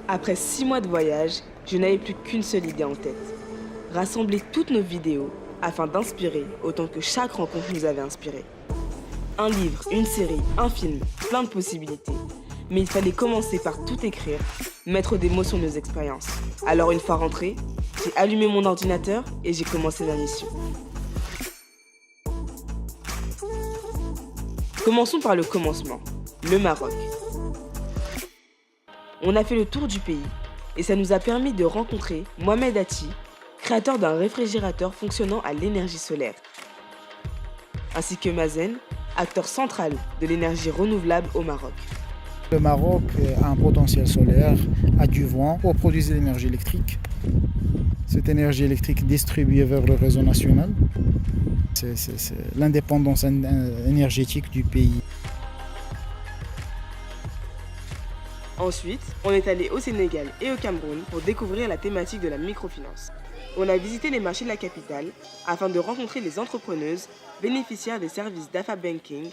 Après 6 mois de voyage, je n'avais plus qu'une seule idée en tête. Rassembler toutes nos vidéos afin d'inspirer autant que chaque rencontre nous avait inspiré. Un livre, une série, un film, plein de possibilités. Mais il fallait commencer par tout écrire, mettre des mots sur nos expériences. Alors une fois rentré, j'ai allumé mon ordinateur et j'ai commencé ma mission. Commençons par le commencement, le Maroc. On a fait le tour du pays et ça nous a permis de rencontrer Mohamed Hati, créateur d'un réfrigérateur fonctionnant à l'énergie solaire, ainsi que Mazen, acteur central de l'énergie renouvelable au Maroc. Le Maroc a un potentiel solaire, a du vent pour produire de l'énergie électrique. Cette énergie électrique est distribuée vers le réseau national. C'est l'indépendance énergétique du pays. Ensuite, on est allé au Sénégal et au Cameroun pour découvrir la thématique de la microfinance. On a visité les marchés de la capitale afin de rencontrer les entrepreneuses bénéficiaires des services d'AFA Banking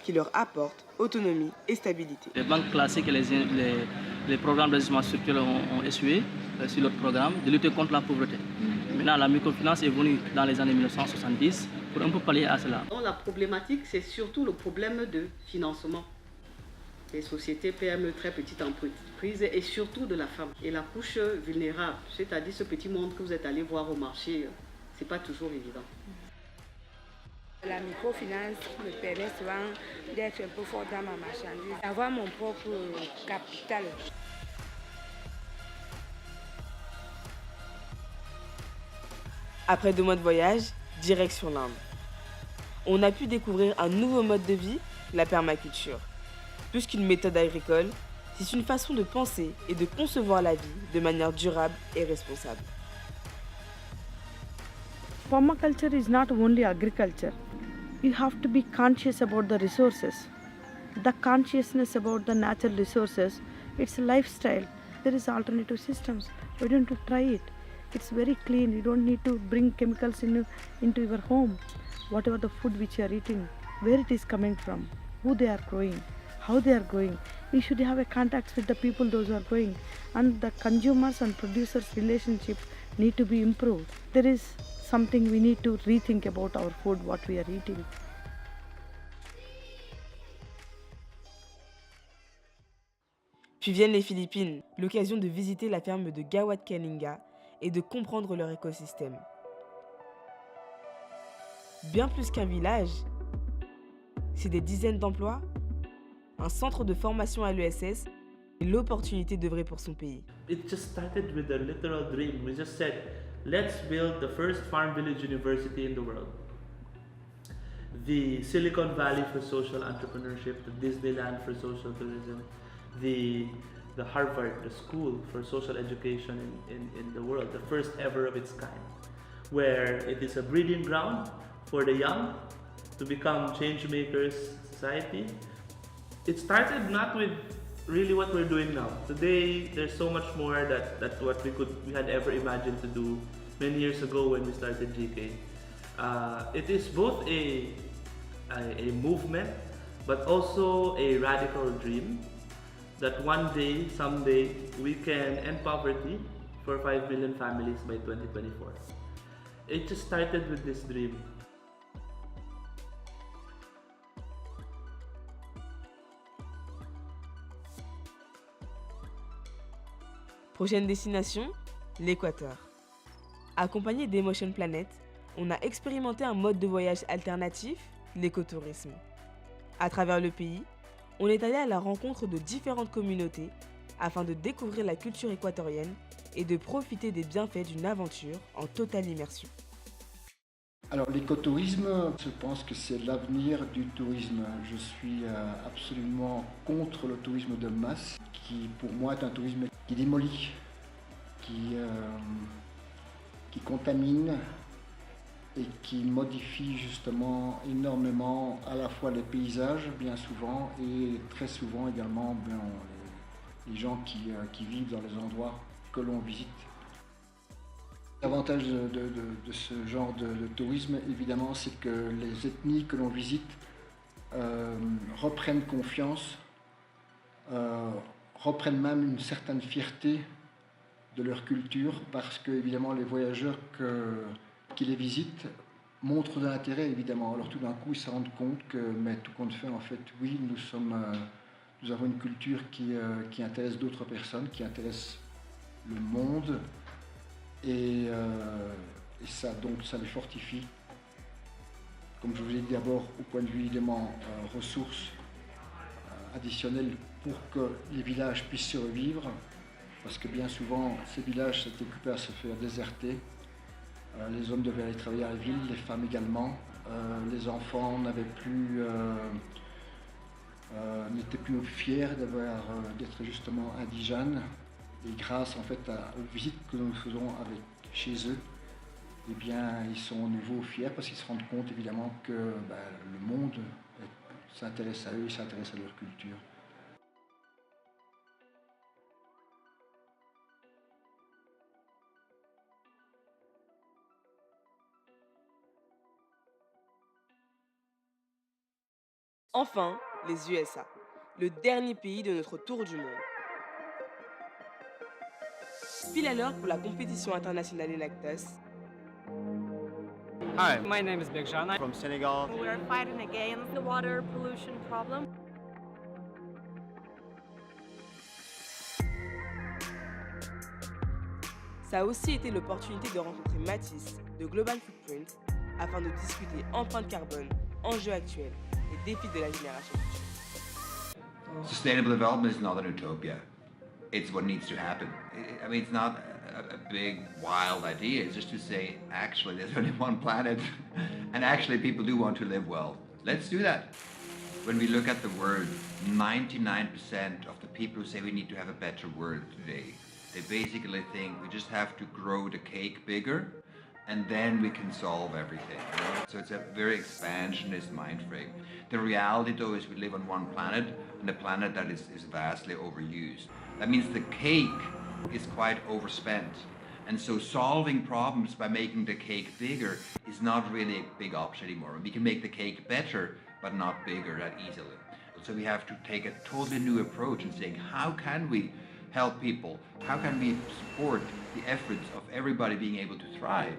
qui leur apportent autonomie et stabilité. Les banques classiques et les programmes d'ajustement structurel ont essuyé sur leur programme de lutter contre la pauvreté. Maintenant, la microfinance est venue dans les années 1970 pour un peu pallier à cela. La problématique, c'est surtout le problème de financement des sociétés PME, très petites entreprises, et surtout de la femme et la couche vulnérable, c'est-à-dire ce petit monde que vous êtes allé voir au marché, c'est pas toujours évident. La microfinance me permet souvent d'être un peu fort dans ma marchandise, d'avoir mon propre capital. Après 2 mois de voyage, direction l'Inde. On a pu découvrir un nouveau mode de vie, la permaculture. Plus qu'une méthode agricole, c'est une façon de penser et de concevoir la vie de manière durable et responsable. Permaculture is not only agriculture. You have to be conscious about the resources. The consciousness about the natural resources, it's a lifestyle. There is alternative systems. Why don't you try it? It's very clean. You don't need to bring chemicals into your home. Whatever the food which you are eating, where it is coming from, who they are growing, how they are growing. We should have a contact with the people those who are growing, and the consumers and producers relationship need to be improved. There is something we need to rethink about our food, what we are eating. Puis viennent les Philippines, l'occasion de visiter la ferme de Gawat Kalinga et de comprendre leur écosystème. Bien plus qu'un village, c'est des dizaines d'emplois, un centre de formation à l'ESS et l'opportunité d'œuvrer pour son pays. It just started with a literal dream. We just said, let's build the first farm village university in the world. The Silicon Valley for social entrepreneurship, the Disneyland for social tourism, the Harvard, the school for social education in the world, the first ever of its kind, where it is a breeding ground for the young to become change makers society. It started not with really what we're doing now. Today, there's so much more that what we had ever imagined to do many years ago when we started GK. It is both a movement, but also a radical dream that one day, someday, we can end poverty for 5 million families by 2024. It just started with this dream. Prochaine destination, l'Équateur. Accompagné d'Emotion Planet, on a expérimenté un mode de voyage alternatif, l'écotourisme. À travers le pays, on est allé à la rencontre de différentes communautés afin de découvrir la culture équatorienne et de profiter des bienfaits d'une aventure en totale immersion. Alors l'écotourisme, je pense que c'est l'avenir du tourisme. Je suis absolument contre le tourisme de masse, qui pour moi est un tourisme qui démolit, qui contamine et qui modifie justement énormément à la fois les paysages bien souvent et très souvent également les gens qui vivent dans les endroits que l'on visite. L'avantage de ce genre de tourisme, évidemment, c'est que les ethnies que l'on visite reprennent confiance reprennent même une certaine fierté de leur culture parce que évidemment les voyageurs qui les visitent montrent de l'intérêt évidemment. Alors tout d'un coup ils se rendent compte que, mais tout compte fait en fait, oui, nous avons une culture qui intéresse d'autres personnes, qui intéresse le monde et ça, donc ça les fortifie. Comme je vous l'ai dit d'abord, au point de vue éléments ressources additionnelles pour que les villages puissent survivre, parce que bien souvent ces villages s'étaient occupés à se faire déserter. Les hommes devaient aller travailler à la ville, les femmes également. Les enfants n'étaient plus fiers d'être justement indigènes. Et grâce en fait aux visites que nous faisons chez eux, eh bien, ils sont à nouveau fiers parce qu'ils se rendent compte évidemment que le monde s'intéresse à eux et s'intéresse à leur culture. Enfin, les USA, le dernier pays de notre tour du monde. Pile à l'heure pour la compétition internationale Enactus. Hi, my name is Bigjan. I'm from Senegal. We are fighting against the water pollution problem. Ça a aussi été l'opportunité de rencontrer Mathis de Global Footprint afin de discuter empreinte carbone, enjeux actuels et défis de la génération future. Sustainable development is not an utopia. It's what needs to happen. I mean, it's not a big, wild idea. It's just to say, actually, there's only one planet, and actually people do want to live well. Let's do that. When we look at the world, 99% of the people who say we need to have a better world today, they basically think we just have to grow the cake bigger, and then we can solve everything. You know? So it's a very expansionist mind frame. The reality, though, is we live on one planet, and a planet that is vastly overused. That means the cake is quite overspent. And so solving problems by making the cake bigger is not really a big option anymore. We can make the cake better, but not bigger that easily. So we have to take a totally new approach and saying, how can we help people? How can we support the efforts of everybody being able to thrive?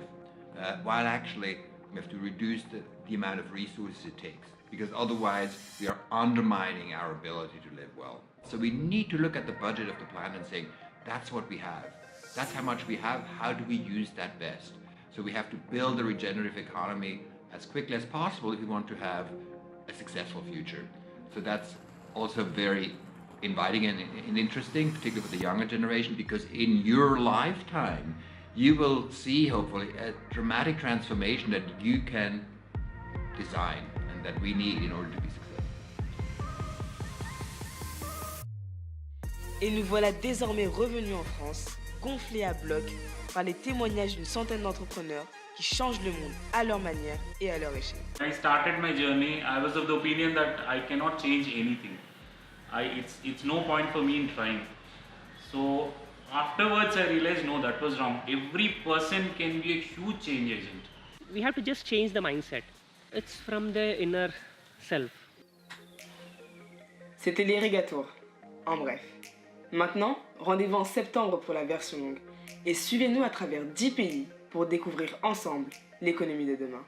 While actually we have to reduce the amount of resources it takes, because otherwise we are undermining our ability to live well. So we need to look at the budget of the planet and say, that's what we have. That's how much we have. How do we use that best? So we have to build a regenerative economy as quickly as possible if we want to have a successful future. So that's also very inviting and interesting, particularly for the younger generation, because in your lifetime, you will see, hopefully, a dramatic transformation that you can design and that we need in order to be successful. Et nous voilà désormais revenus en France, gonflés à bloc par les témoignages d'une centaine d'entrepreneurs qui changent le monde à leur manière et à leur échelle. When I started my journey, I was of the opinion that I cannot change anything. It's no point for me in trying. So afterwards I realized no, that was wrong. Every person can be a huge change agent. We have to just change the mindset. It's from the inner self. C'était l'Irrigator, en bref. Maintenant, rendez-vous en septembre pour la version longue et suivez-nous à travers 10 pays pour découvrir ensemble l'économie de demain.